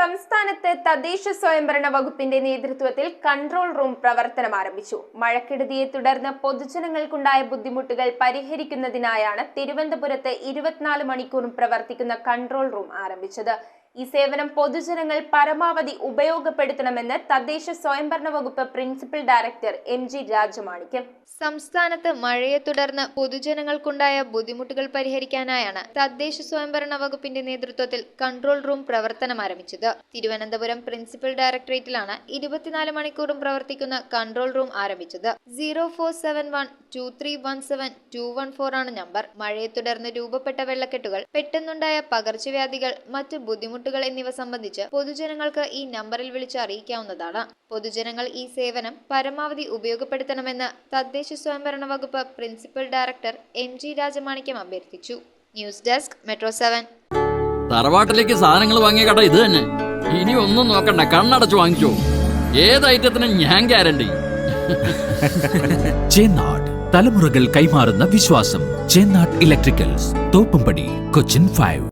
സംസ്ഥാനത്ത് തദ്ദേശ സ്വയംഭരണ വകുപ്പിന്റെ നേതൃത്വത്തിൽ കൺട്രോൾ റൂം പ്രവർത്തനം ആരംഭിച്ചു. മഴക്കെടുതിയെ തുടർന്ന് പൊതുജനങ്ങൾക്കുണ്ടായ ബുദ്ധിമുട്ടുകൾ പരിഹരിക്കുന്നതിനായാണ് തിരുവനന്തപുരത്ത് 24 മണിക്കൂറും പ്രവർത്തിക്കുന്ന കൺട്രോൾ റൂം ആരംഭിച്ചത്. ഈ സേവനം പൊതുജനങ്ങൾ പരമാവധി ഉപയോഗപ്പെടുത്തണമെന്ന് തദ്ദേശ സ്വയംഭരണ വകുപ്പ് പ്രിൻസിപ്പൽ ഡയറക്ടർ MG രാജമാണിക്യം. സംസ്ഥാനത്ത് മഴയെ തുടർന്ന് പൊതുജനങ്ങൾക്കുണ്ടായ ബുദ്ധിമുട്ടുകൾ പരിഹരിക്കാനായാണ് തദ്ദേശ സ്വയംഭരണ വകുപ്പിന്റെ നേതൃത്വത്തിൽ കൺട്രോൾ റൂം പ്രവർത്തനം ആരംഭിച്ചത്. തിരുവനന്തപുരം പ്രിൻസിപ്പൽ ഡയറക്ടറേറ്റിലാണ് 24 മണിക്കൂറും പ്രവർത്തിക്കുന്ന കൺട്രോൾ റൂം ആരംഭിച്ചത്. 04712317 ആണ് നമ്പർ. മഴയെ തുടർന്ന് രൂപപ്പെട്ട വെള്ളക്കെട്ടുകൾ, പെട്ടെന്നുണ്ടായ പകർച്ചവ്യാധികൾ, മറ്റ് ബുദ്ധിമുട്ടുകൾ എന്നിവ സംബന്ധിച്ച് പൊതുജനങ്ങൾക്ക് ഈ നമ്പറിൽ വിളിച്ച് അറിയിക്കാവുന്നതാണ്. പൊതുജനങ്ങൾ ഈ സേവനം പരമാവധി ഉപയോഗപ്പെടുത്തണമെന്ന് തദ്ദേശ സ്വയംഭരണ വകുപ്പ് പ്രിൻസിപ്പൽ ഡയറക്ടർ MG രാജമാണിക്യം അഭ്യർത്ഥിച്ചു. News desk metro 7. തറവാട്ടിലേക്ക് സാധനങ്ങൾ വാങ്ങിയ കട ഇത് തന്നെ. ഇനി ഒന്നും നോക്കണ്ട, കണ്ണടച്ച് വാങ്ങിച്ചോ. ഏത് ഐറ്റത്തിനും ഞാൻ ഗ്യാരണ്ടി. ചേന്നാട്, തലമുറകൾ കൈമാറുന്ന വിശ്വാസം. ചേന്നാട് ഇലക്ട്രിക്കൽസ്, തോപ്പുംപടി, കൊച്ചിൻ 5.